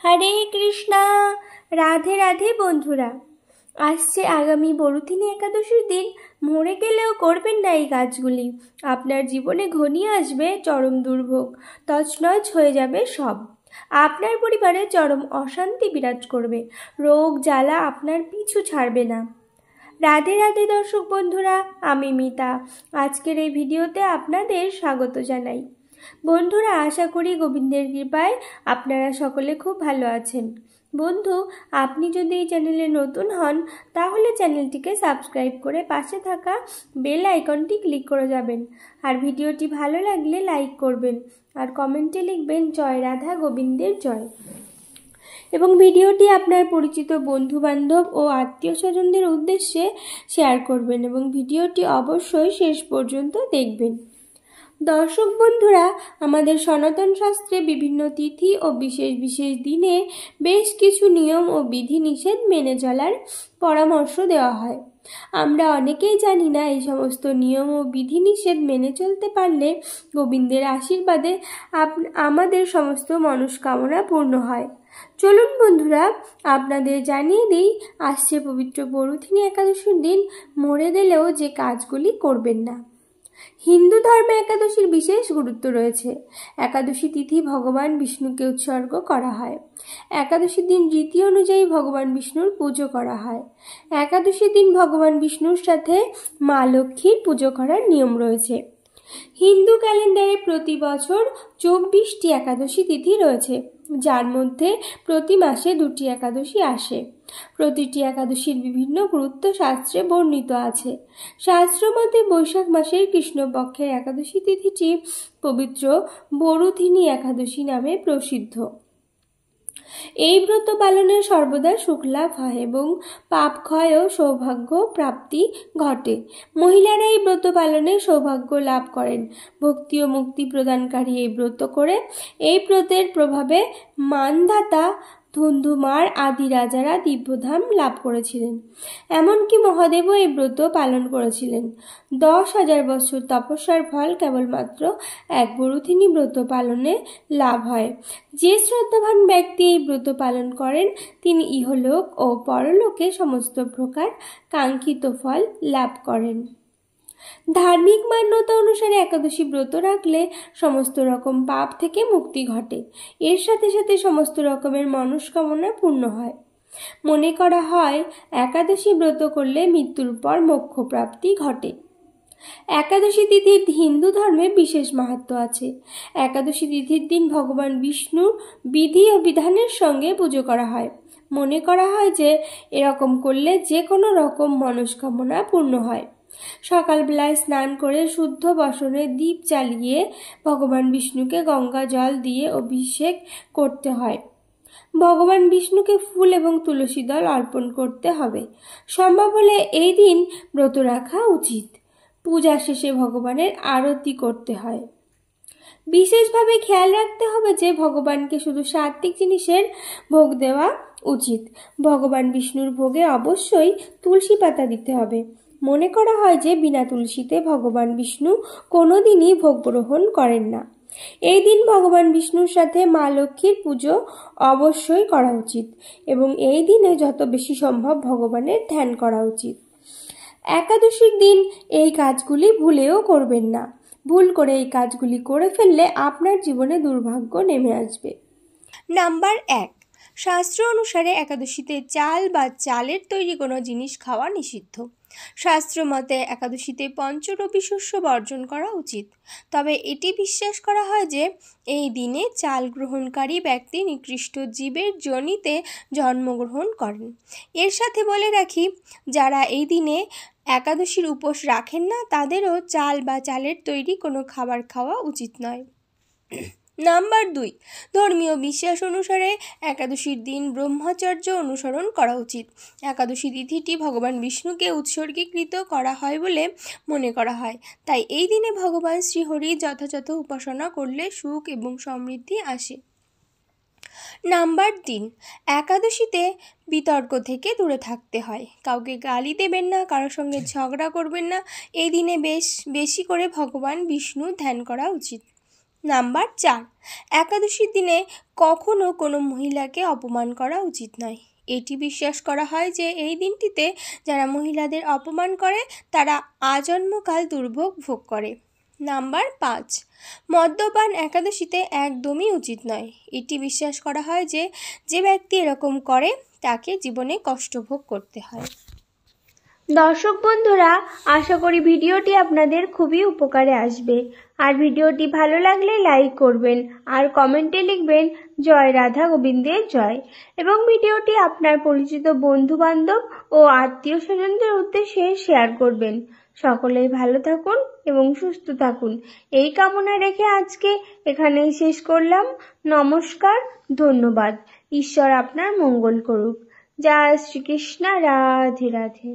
হরে কৃষ্ণা। রাধে রাধে বন্ধুরা। আসছে আগামী বরুথিনী একাদশীর দিন। মরে গেলেও করবেন না এই কাজগুলি। আপনার জীবনে ঘনিয়ে আসবে চরম দুর্ভোগ, তছনছ হয়ে যাবে সব। আপনার পরিবারে চরম অশান্তি বিরাজ করবে, রোগ জ্বালা আপনার পিছু ছাড়বে না। রাধে রাধে দর্শক বন্ধুরা, আমি মিতা। আজকের এই ভিডিওতে আপনাদের স্বাগত জানাই। বন্ধুরা, আশা করি গোবিন্দের কৃপায় আপনারা সকলে খুব ভালো আছেন। বন্ধু, আপনি যদি এই চ্যানেলে নতুন হন তাহলে চ্যানেলটিকে সাবস্ক্রাইব করে পাশে থাকা বেল আইকনটি ক্লিক করে যাবেন। আর ভিডিওটি ভালো লাগলে লাইক করবেন আর কমেন্টে লিখবেন জয় রাধা গোবিন্দের জয়। এবং ভিডিওটি আপনার পরিচিত বন্ধু বান্ধব ও আত্মীয় স্বজনদের উদ্দেশ্যে শেয়ার করবেন এবং ভিডিওটি অবশ্যই শেষ পর্যন্ত দেখবেন। দর্শক বন্ধুরা, আমাদের সনাতন শাস্ত্রে বিভিন্ন তিথি ও বিশেষ বিশেষ দিনে বেশ কিছু নিয়ম ও বিধিনিষেধ মেনে চলার পরামর্শ দেওয়া হয়। আমরা অনেকেই জানি না এই সমস্ত নিয়ম ও বিধিনিষেধ মেনে চলতে পারলে গোবিন্দের আশীর্বাদে আমাদের সমস্ত মনস্কামনা পূর্ণ হয়। চলুন বন্ধুরা, আপনাদের জানিয়ে দিই আসছে পবিত্র বরুথিনী একাদশীর দিন মরে গেলেও যে কাজগুলি করবেন না। হিন্দু ধর্মে একাদশীর বিশেষ গুরুত্ব রয়েছে। একাদশী তিথি ভগবান বিষ্ণুকে উৎসর্গ করা হয়। একাদশীর দিন রীতি অনুযায়ী ভগবান বিষ্ণুর পুজো করা হয়। একাদশীর দিন ভগবান বিষ্ণুর সাথে মা লক্ষ্মীর পুজো করার নিয়ম রয়েছে। হিন্দু ক্যালেন্ডারে প্রতি বছর 24টি একাদশী তিথি রয়েছে, যার মধ্যে প্রতি মাসে 2টি একাদশী আসে। প্রতিটি একাদশীর বিভিন্ন গুরুত্ব শাস্ত্রে বর্ণিত আছে। শাস্ত্রমতে বৈশাখ মাসের কৃষ্ণপক্ষের একাদশী তিথিটি পবিত্র বরুথিনী একাদশী নামে প্রসিদ্ধ। এই ব্রত পালনে সর্বদা সুখলাভ হয় এবং পাপ ক্ষয় ও সৌভাগ্য প্রাপ্তি ঘটে। মহিলারা এই ব্রত পালনে সৌভাগ্য লাভ করেন। ভক্তি ও মুক্তি প্রদানকারী এই ব্রত করে এই ব্রতের প্রভাবে মানধাতা ধুন্ধুমার আদি রাজারা দিব্যধাম লাভ করেছিলেন। এমনকি মহাদেবও এই ব্রত পালন করেছিলেন। 10,000 বছর তপস্যার ফল কেবলমাত্র এক বরুথিনী ব্রত পালনে লাভ হয়। যে শ্রদ্ধাবান ব্যক্তি এই ব্রত পালন করেন তিনি ইহলোক ও পরলোকে সমস্ত প্রকার কাঙ্ক্ষিত ফল লাভ করেন। ধার্মিক মান্যতা অনুসারে একাদশী ব্রত রাখলে সমস্ত রকম পাপ থেকে মুক্তি ঘটে। এর সাথে সাথে সমস্ত রকমের মনস্কামনা পূর্ণ হয়। মনে করা হয় একাদশী ব্রত করলে মৃত্যুর পর মোক্ষ প্রাপ্তি ঘটে। একাদশী তিথির হিন্দু ধর্মে বিশেষ মাহাত্ম্য আছে। একাদশী তিথির দিন ভগবান বিষ্ণুর বিধি ও বিধানের সঙ্গে পুজো করা হয়। মনে করা হয় যে এরকম করলে যে কোনো রকম মনস্কামনা পূর্ণ হয়। সকালবেলায় স্নান করে শুদ্ধ বসনে দীপ জ্বালিয়ে ভগবান বিষ্ণুকে গঙ্গা জল দিয়ে অভিষেক করতে হয়। ভগবান বিষ্ণুকে ফুল এবং তুলসী দল অর্পণ করতে হবে। সম্ভব হলে এই দিন ব্রত রাখা উচিত। পূজা শেষে ভগবানের আরতি করতে হয়। বিশেষভাবে খেয়াল রাখতে হবে যে ভগবানকে শুধু সাত্ত্বিক জিনিসের ভোগ দেওয়া উচিত। ভগবান বিষ্ণুর ভোগে অবশ্যই তুলসী পাতা দিতে হবে। মনে করা হয় যে বিনা তুলসীতে ভগবান বিষ্ণু কোনোদিনই ভোগ গ্রহণ করেন না। এই দিন ভগবান বিষ্ণুর সাথে মা লক্ষ্মীর পুজো অবশ্যই করা উচিত এবং এই দিনে যত বেশি সম্ভব ভগবানের ধ্যান করা উচিত। একাদশীর দিন এই কাজগুলি ভুলেও করবেন না। ভুল করে এই কাজগুলি করে ফেললে আপনার জীবনে দুর্ভাগ্য নেমে আসবে। নাম্বার 1, শাস্ত্র অনুসারে একাদশীতে চাল বা চালের তৈরি কোনো জিনিস খাওয়া নিষিদ্ধ। শাস্ত্র মতে একাদশীতে পঞ্চরবি শস্য বর্জন করা উচিত। তবে এটি বিশ্বাস করা হয় যে এই দিনে চাল গ্রহণকারী ব্যক্তি নিকৃষ্ট জীবের যোনিতে জন্মগ্রহণ করেন। এর সাথে বলে রাখি, যারা এই দিনে একাদশীর উপোস রাখেন না তাদেরও চাল বা চালের তৈরি কোনো খাবার খাওয়া উচিত নয়। নাম্বার 2, ধর্মীয় বিশ্বাস অনুসারে একাদশীর দিন ব্রহ্মচর্য অনুসরণ করা উচিত। একাদশী তিথিটি ভগবান বিষ্ণুকে উৎসর্গীকৃত করা হয় বলে মনে করা হয়, তাই এই দিনে ভগবান শ্রীহরির যথাযথ উপাসনা করলে সুখ এবং সমৃদ্ধি আসে। নাম্বার 3, একাদশীতে বিতর্ক থেকে দূরে থাকতে হয়। কাউকে গালি দেবেন না, কারোর সঙ্গে ঝগড়া করবেন না। এই দিনে বেশি করে ভগবান বিষ্ণু ধ্যান করা উচিত। নাম্বার 4, একাদশীর দিনে কখনো কোনো মহিলাকে অপমান করা উচিত নয়। এটি বিশ্বাস করা হয় যে এই দিনটিতে যারা মহিলাদের অপমান করে তারা আজন্মকাল দুর্ভোগ ভোগ করে। নাম্বার 5, মদ্যপান একাদশীতে একদমই উচিত নয়। এটি বিশ্বাস করা হয় যে যে ব্যক্তি এরকম করে তাকে জীবনে কষ্ট ভোগ করতে হয়। দর্শক বন্ধুরা, আশা করি ভিডিওটি আপনাদের খুবই উপকারে আসবে। আর ভিডিওটি ভালো লাগলে লাইক করবেন আর কমেন্টে লিখবেন জয় রাধা গোবিন্দের জয়, এবং ভিডিওটি আপনার পরিচিত বন্ধু বান্ধব ও আত্মীয় স্বজনদের উদ্দেশ্যে শেয়ার করবেন। সকলেই ভালো থাকুন এবং সুস্থ থাকুন এই কামনা রেখে আজকে এখানেই শেষ করলাম। নমস্কার, ধন্যবাদ। ঈশ্বর আপনার মঙ্গল করুক। জয় শ্রীকৃষ্ণ, রাধে রাধে।